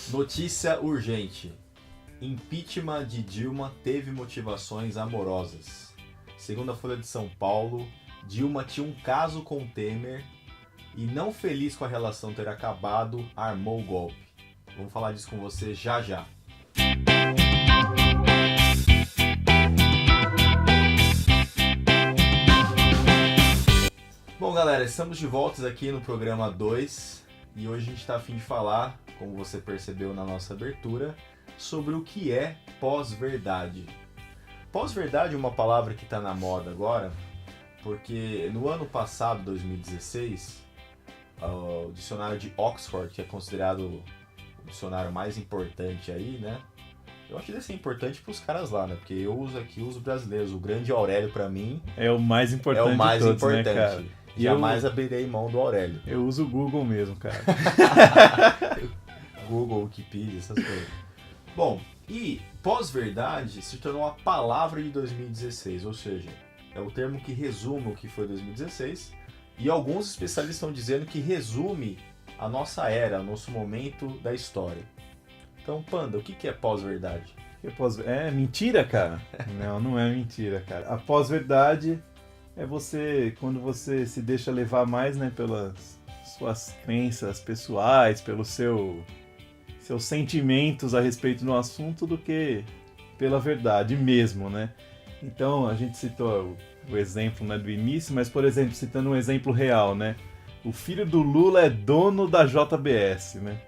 Notícia urgente. Impeachment de Dilma teve motivações amorosas. Segundo a Folha de São Paulo, Dilma tinha um caso com Temer e, não feliz com a relação ter acabado, armou o golpe. Vamos falar disso com você já já. Bom, galera, estamos de volta aqui no programa 2 e hoje a gente está a fim de falar, como você percebeu na nossa abertura, sobre o que é pós-verdade. Pós-verdade é uma palavra que está na moda agora, porque no ano passado, 2016, o dicionário de Oxford, que é considerado o dicionário mais importante aí, né? Eu acho que deve ser importante para os caras lá, né? Porque eu uso aqui os brasileiros. O grande Aurélio, para mim, é o mais importante é o mais de todos, importante. Né, cara? Jamais abrirei mão do Aurélio. Eu uso o Google mesmo, cara. Google, Wikipedia, essas coisas. Bom, e pós-verdade se tornou a palavra de 2016, ou seja, é o termo que resume o que foi 2016, e alguns especialistas estão dizendo que resume a nossa era, o nosso momento da história. Então, Panda, o que é pós-verdade? É mentira, cara? Não é mentira, cara. A pós-verdade é quando você se deixa levar mais, né, pelas suas crenças pessoais, pelos seus sentimentos a respeito do assunto, do que pela verdade mesmo, né? Então, a gente citou o exemplo, né, do início, mas, por exemplo, citando um exemplo real, né? O filho do Lula é dono da JBS, né?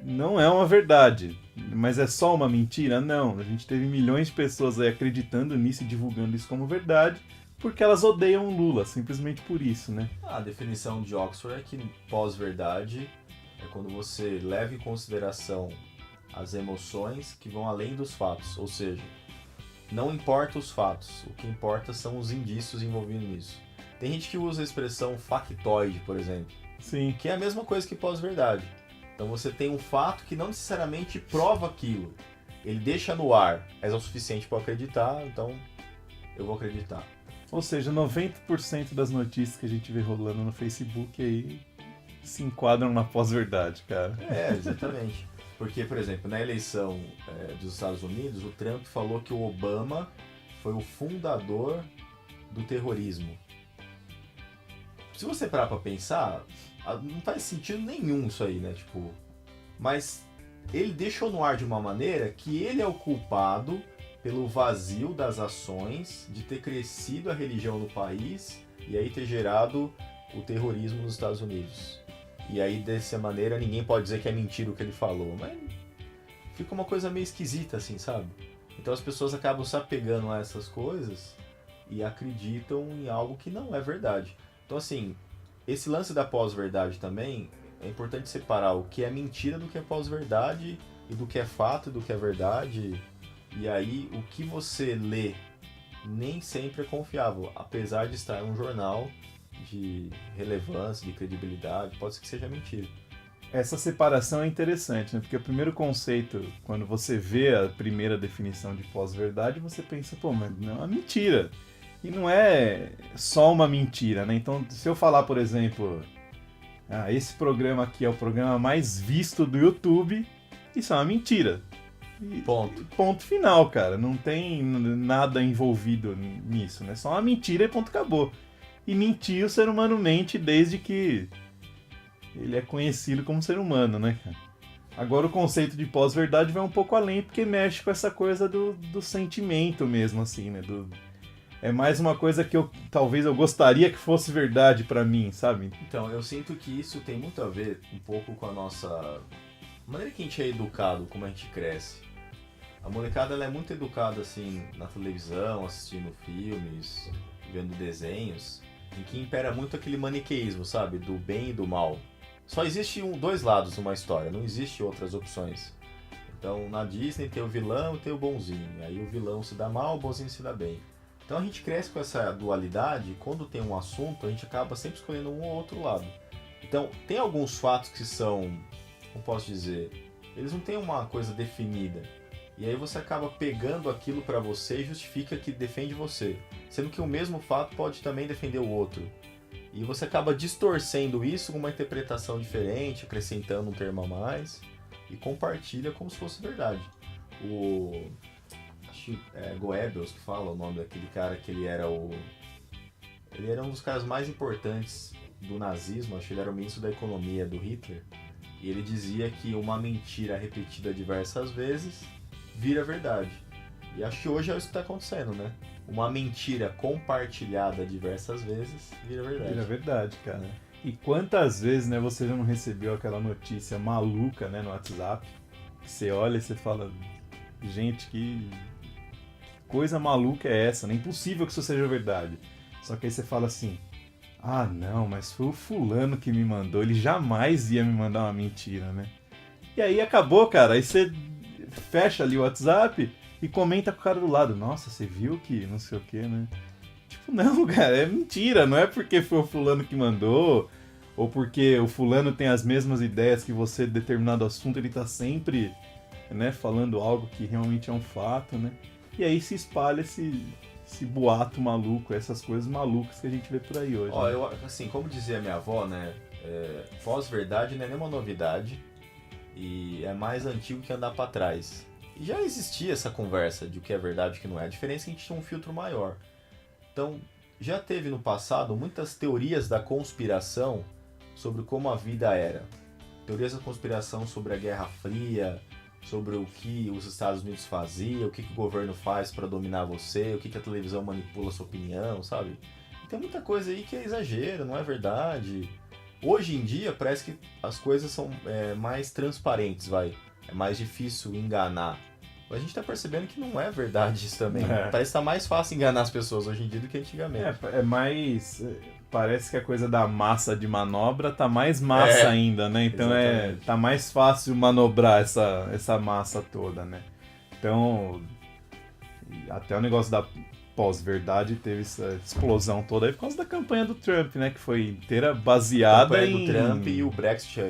Não é uma verdade, mas é só uma mentira? Não, a gente teve milhões de pessoas aí acreditando nisso e divulgando isso como verdade, porque elas odeiam o Lula, simplesmente por isso, né? A definição de Oxford é que pós-verdade é quando você leva em consideração as emoções que vão além dos fatos, ou seja, não importa os fatos, o que importa são os indícios envolvidos nisso. Tem gente que usa a expressão factoide, por exemplo, Sim. que é a mesma coisa que pós-verdade. Então você tem um fato que não necessariamente prova aquilo, ele deixa no ar, é o suficiente para eu acreditar, então eu vou acreditar. Ou seja, 90% das notícias que a gente vê rolando no Facebook aí se enquadram na pós-verdade, cara. É, exatamente. Porque, por exemplo, na eleição dos Estados Unidos, o Trump falou que o Obama foi o fundador do terrorismo. Se você parar pra pensar, não faz sentido nenhum isso aí, né? Tipo, mas ele deixou no ar de uma maneira que ele é o culpado pelo vazio das ações, de ter crescido a religião no país e aí ter gerado o terrorismo nos Estados Unidos. E aí, dessa maneira, ninguém pode dizer que é mentira o que ele falou, mas fica uma coisa meio esquisita, assim, sabe? Então as pessoas acabam se apegando a essas coisas e acreditam em algo que não é verdade. Então, assim, esse lance da pós-verdade também, é importante separar o que é mentira do que é pós-verdade e do que é fato e do que é verdade. E aí, o que você lê nem sempre é confiável, apesar de estar em um jornal de relevância, de credibilidade, pode ser que seja mentira. Essa separação é interessante, né? Porque o primeiro conceito, quando você vê a primeira definição de pós-verdade, você pensa, pô, mas não é uma mentira. E não é só uma mentira, né? Então, se eu falar, por exemplo, esse programa aqui é o programa mais visto do YouTube, isso é uma mentira. Ponto final, cara. Não tem nada envolvido nisso, né? Só uma mentira e ponto, acabou. E mentir, o ser humano mente desde que ele é conhecido como ser humano, né, cara? Agora o conceito de pós-verdade vai um pouco além, porque mexe com essa coisa do sentimento mesmo, assim, né? É mais uma coisa que talvez eu gostaria que fosse verdade pra mim, sabe? Então, eu sinto que isso tem muito a ver um pouco com a nossa maneira que a gente é educado, como a gente cresce. A molecada, ela é muito educada, assim, na televisão, assistindo filmes, vendo desenhos, em que impera muito aquele maniqueísmo, sabe? Do bem e do mal. Só existe dois lados numa história, não existe outras opções. Então, na Disney tem o vilão e tem o bonzinho. Aí o vilão se dá mal, o bonzinho se dá bem. Então a gente cresce com essa dualidade, e quando tem um assunto, a gente acaba sempre escolhendo um ou outro lado. Então, tem alguns fatos que são, como posso dizer, eles não têm uma coisa definida. E aí você acaba pegando aquilo pra você e justifica que defende você. Sendo que o mesmo fato pode também defender o outro. E você acaba distorcendo isso com uma interpretação diferente, acrescentando um termo a mais. e compartilha como se fosse verdade. Acho que é Goebbels que fala o nome daquele cara, que ele era um dos caras mais importantes do nazismo, acho que ele era o ministro da economia do Hitler, e ele dizia que uma mentira repetida diversas vezes vira verdade. E acho que hoje é isso que está acontecendo, né? Uma mentira compartilhada diversas vezes vira verdade. Vira verdade, cara. E quantas vezes, né, você já não recebeu aquela notícia maluca, né, no WhatsApp, que você olha e você fala, gente, que coisa maluca é essa? Não é impossível que isso seja verdade. Só que aí você fala assim, ah, não, mas foi o fulano que me mandou, ele jamais ia me mandar uma mentira, né? E aí acabou, cara, aí você fecha ali o WhatsApp e comenta com o cara do lado, nossa, você viu que não sei o que, né? Tipo, não, cara, é mentira, não é porque foi o fulano que mandou, ou porque o fulano tem as mesmas ideias que você de determinado assunto, ele tá sempre, né, falando algo que realmente é um fato, né? E aí se espalha esse boato maluco, essas coisas malucas que a gente vê por aí hoje. Ó, né? eu, assim, como dizia minha avó, né, pós-verdade não é nenhuma novidade e é mais antigo que andar pra trás. E já existia essa conversa de o que é verdade e o que não é. A diferença é que a gente tinha um filtro maior. Então, já teve no passado muitas teorias da conspiração sobre como a vida era. Teorias da conspiração sobre a Guerra Fria, sobre o que os Estados Unidos faziam, o que o governo faz para dominar você, o que a televisão manipula a sua opinião, sabe? E tem muita coisa aí que é exagero, não é verdade. Hoje em dia parece que as coisas são mais transparentes, vai. É mais difícil enganar. Mas a gente tá percebendo que não é verdade isso também. Parece que tá mais fácil enganar as pessoas hoje em dia do que antigamente. É mais... Parece que a coisa da massa de manobra tá mais massa ainda, né? Então tá mais fácil manobrar essa massa toda, né? Então, até o negócio da pós-verdade teve essa explosão toda aí por causa da campanha do Trump, né? Que foi inteira baseada em... A campanha do Trump e o Brexit,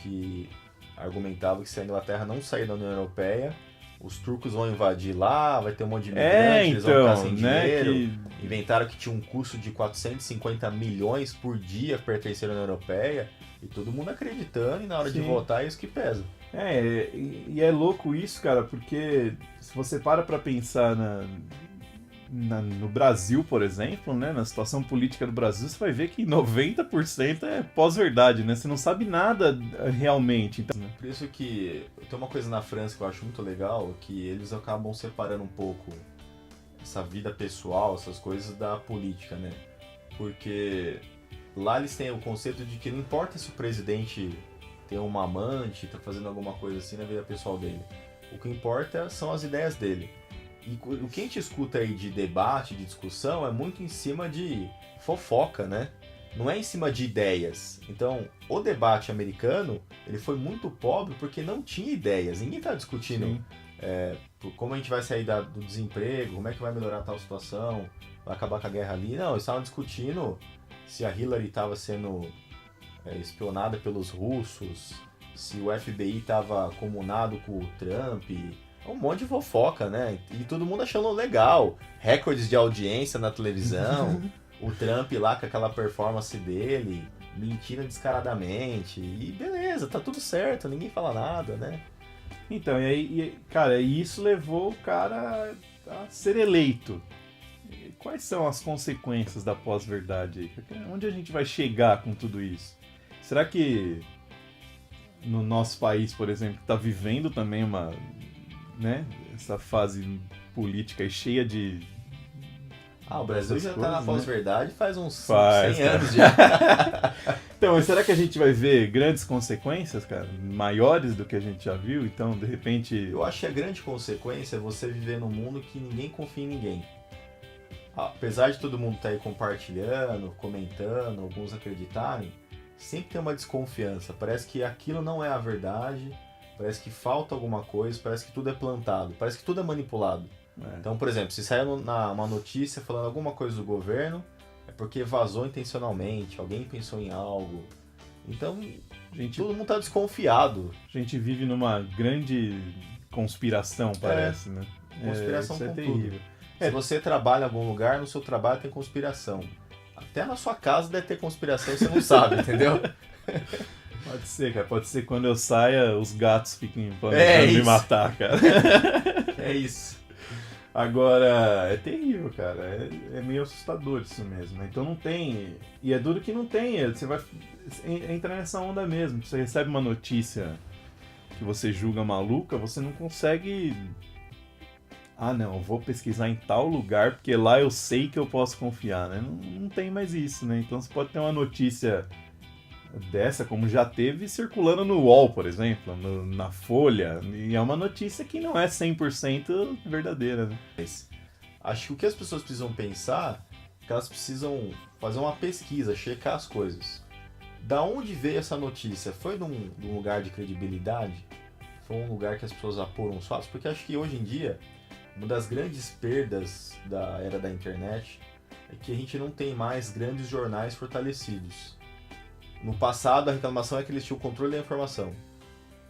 que argumentava que se a Inglaterra não sair da União Europeia, os turcos vão invadir lá, vai ter um monte de imigrantes, eles vão ficar sem dinheiro. Inventaram que tinha um custo de 450 milhões por dia pertencer à União Europeia, e todo mundo acreditando, e na hora de votar é isso que pesa. E é louco isso, cara, porque se você para pra pensar no Brasil, por exemplo, né, na situação política do Brasil, você vai ver que 90% é pós-verdade, né? Você não sabe nada realmente. Então, Por isso que tem uma coisa na França que eu acho muito legal, que eles acabam separando um pouco essa vida pessoal, essas coisas da política, né? Porque lá eles têm o conceito de que não importa se o presidente tem uma amante, tá fazendo alguma coisa assim na vida pessoal dele. O que importa são as ideias dele. E o que a gente escuta aí de debate, de discussão, é muito em cima de fofoca, né? Não é em cima de ideias. Então, o debate americano, ele foi muito pobre porque não tinha ideias. Ninguém tá discutindo como a gente vai sair do desemprego, como é que vai melhorar tal situação, vai acabar com a guerra ali. Não, eles estavam discutindo se a Hillary estava sendo espionada pelos russos, se o FBI estava comunado com o Trump... Um monte de fofoca, né? E todo mundo achando legal. Recordes de audiência na televisão. O Trump lá com aquela performance dele. Mentindo descaradamente. E beleza, tá tudo certo. Ninguém fala nada, né? Então, cara, isso levou o cara a ser eleito. E quais são as consequências da pós-verdade aí? Onde a gente vai chegar com tudo isso? Será que no nosso país, por exemplo, está vivendo também essa fase política aí cheia de... o Brasil já tá na pós-verdade faz uns 100 anos já. Então, mas será que a gente vai ver grandes consequências, cara? Maiores do que a gente já viu? Então, de repente... Eu acho que a grande consequência é você viver num mundo que ninguém confia em ninguém. Apesar de todo mundo estar aí compartilhando, comentando, alguns acreditarem, sempre tem uma desconfiança. Parece que aquilo não é a verdade... Parece que falta alguma coisa, parece que tudo é plantado, parece que tudo é manipulado. Então, por exemplo, se sair uma notícia falando alguma coisa do governo, é porque vazou intencionalmente, alguém pensou em algo. Então, todo mundo está desconfiado. A gente vive numa grande conspiração, parece, né? Conspiração com terrível. Tudo. Se você trabalha em algum lugar, no seu trabalho tem conspiração. Até na sua casa deve ter conspiração e você não sabe, entendeu? Pode ser, cara. Pode ser quando eu saia, os gatos fiquem planejando me matar, cara. É isso. Agora, é terrível, cara. É meio assustador isso mesmo, né? Então não tem... E é duro que não tem. Você vai entrar nessa onda mesmo. Você recebe uma notícia que você julga maluca, você não consegue... Ah, não, eu vou pesquisar em tal lugar, porque lá eu sei que eu posso confiar, né? Não tem mais isso, né? Então você pode ter uma notícia dessa, como já teve, circulando no UOL, por exemplo, na Folha, e é uma notícia que não é 100% verdadeira, né? Acho que o que as pessoas precisam pensar é que elas precisam fazer uma pesquisa, checar as coisas. Da onde veio essa notícia? Foi de um lugar de credibilidade? Foi um lugar que as pessoas apuram os fatos? Porque acho que hoje em dia, uma das grandes perdas da era da internet é que a gente não tem mais grandes jornais fortalecidos. No passado, a reclamação é que eles tinham o controle da informação.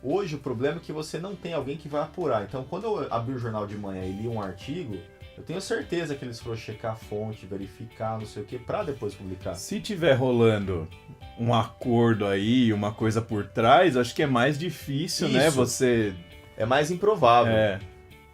Hoje, o problema é que você não tem alguém que vai apurar. Então, quando eu abri o jornal de manhã e li um artigo, eu tenho certeza que eles foram checar a fonte, verificar, não sei o que, pra depois publicar. Se tiver rolando um acordo aí, uma coisa por trás, acho que é mais difícil, Isso. né? Você... É mais improvável. É.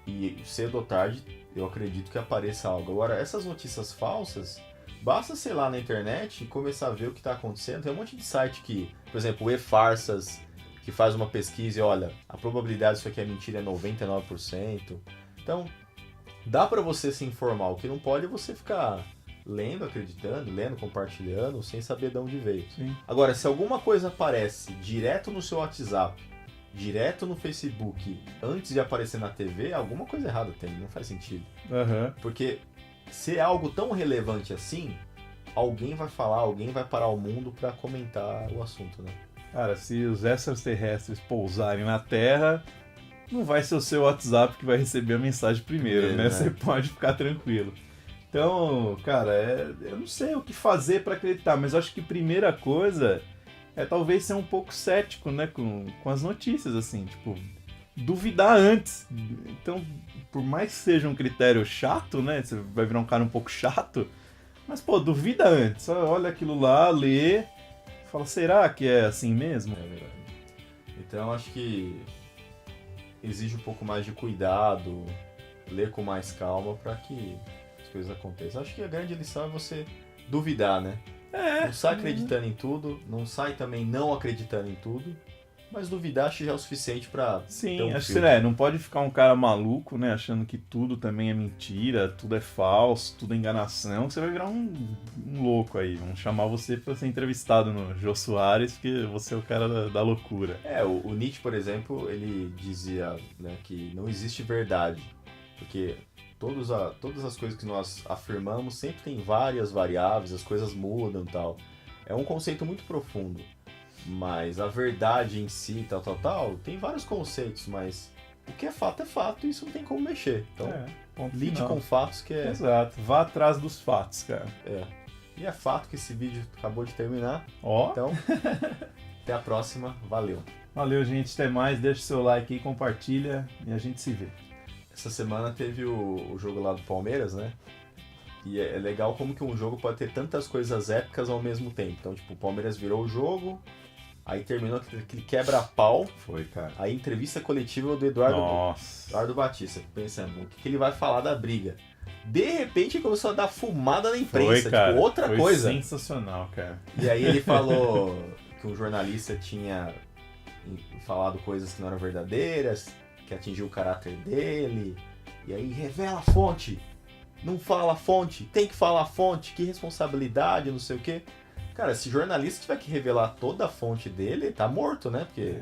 E cedo ou tarde, eu acredito que apareça algo. Agora, essas notícias falsas, basta, sei lá, na internet e começar a ver o que está acontecendo. Tem um monte de site que, por exemplo, o E-Farsas, que faz uma pesquisa e olha, a probabilidade disso aqui é mentira é 99%. Então, dá para você se informar. O que não pode é você ficar lendo, acreditando, lendo, compartilhando, sem saber de onde veio. Sim. Agora, se alguma coisa aparece direto no seu WhatsApp, direto no Facebook, antes de aparecer na TV, alguma coisa errada tem, não faz sentido. Uhum. Porque se é algo tão relevante assim, alguém vai falar, alguém vai parar o mundo para comentar o assunto, né? Cara, se os extraterrestres pousarem na Terra, não vai ser o seu WhatsApp que vai receber a mensagem primeiro, né? Você pode ficar tranquilo. Então, cara, eu não sei o que fazer para acreditar, mas eu acho que primeira coisa é talvez ser um pouco cético, né, com as notícias, assim, tipo, duvidar antes. Então, por mais que seja um critério chato, né, você vai virar um cara um pouco chato, mas, pô, duvida antes. Olha aquilo lá, lê, fala, será que é assim mesmo? É verdade. Então, acho que exige um pouco mais de cuidado, ler com mais calma para que as coisas aconteçam. Acho que a grande lição é você duvidar, né? Não sai acreditando em tudo, não sai também não acreditando em tudo, mas duvidar acho que já é o suficiente pra Sim, ter um acho que filtro. não pode ficar um cara maluco, né, achando que tudo também é mentira, tudo é falso, tudo é enganação, que você vai virar um louco aí. Vamos chamar você pra ser entrevistado no Jô Soares, porque você é o cara da loucura. O Nietzsche, por exemplo, ele dizia, né, que não existe verdade, porque todas as coisas que nós afirmamos sempre tem várias variáveis, as coisas mudam e tal. É um conceito muito profundo, mas a verdade em si, tal, tem vários conceitos, mas o que é fato e isso não tem como mexer. Então, lide com fatos que é... Exato, vá atrás dos fatos, cara. E é fato que esse vídeo acabou de terminar, Ó. Então, até a próxima, valeu. Valeu, gente, até mais, deixa o seu like aí, compartilha e a gente se vê. Essa semana teve o jogo lá do Palmeiras, né? E é legal como que um jogo pode ter tantas coisas épicas ao mesmo tempo. Então, tipo, o Palmeiras virou o jogo, aí terminou aquele quebra-pau. Foi, cara. Aí entrevista coletiva do Eduardo Batista, pensando o que ele vai falar da briga. De repente começou a dar fumada na imprensa, Foi, cara. Tipo, outra Foi coisa. Sensacional, cara. E aí ele falou que um jornalista tinha falado coisas que não eram verdadeiras, que atingiu o caráter dele, e aí revela a fonte, não fala a fonte, tem que falar a fonte, que responsabilidade, não sei o quê. Cara, se jornalista tiver que revelar toda a fonte dele, tá morto, né? Porque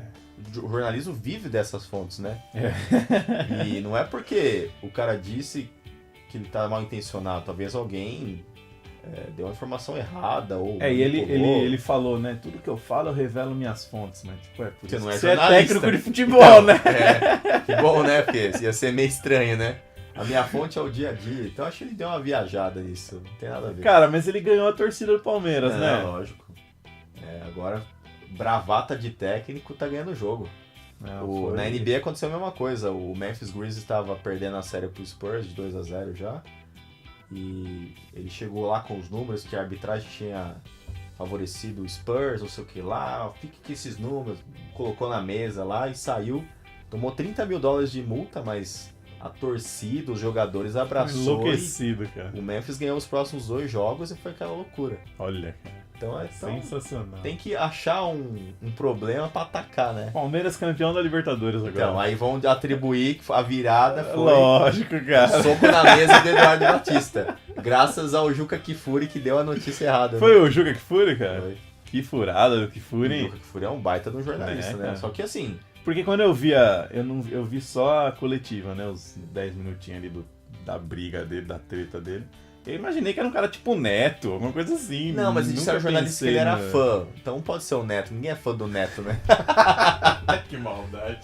o jornalismo vive dessas fontes, né? E não é porque o cara disse que ele tá mal intencionado, talvez alguém deu uma informação errada ou e ele falou, né, tudo que eu falo eu revelo minhas fontes, mas tipo, por isso não é você é jornalista. técnico de futebol, né? Que bom, né, porque ia ser meio estranho, né? A minha fonte é o dia a dia, então acho que ele deu uma viajada nisso, não tem nada a ver. Cara, mas ele ganhou a torcida do Palmeiras, né? Lógico. Agora, bravata de técnico tá ganhando o jogo. Na NBA aconteceu a mesma coisa, o Memphis Grizzlies estava perdendo a série pro Spurs de 2-0 já. E ele chegou lá com os números que a arbitragem tinha favorecido o Spurs, não sei o que lá, fique com esses números, colocou na mesa lá e saiu, tomou $30 mil de multa, mas a torcida, os jogadores abraçou. Enlouquecido, cara. O Memphis ganhou os próximos 2 jogos e foi aquela loucura. Olha, cara. Então Sensacional. tem que achar um problema pra atacar, né? Palmeiras campeão da Libertadores agora. Então, aí vão atribuir que a virada foi Lógico, cara. soco na mesa do Eduardo Batista. Graças ao Juca Kfouri que deu a notícia errada. Foi né? o Juca Kfouri, cara? Foi. Que furada do Kfouri, O hein? Juca Kfouri é um baita de um jornalista, né? cara. Só que assim, Porque quando eu via, eu vi só a coletiva, né? Os 10 minutinhos ali da briga dele, da treta dele. Eu imaginei que era um cara tipo Neto, alguma coisa assim. não, mas Nunca isso era jornalista que ele pensei era no- fã. Então pode ser o Neto. Ninguém é fã do Neto, né? Que maldade.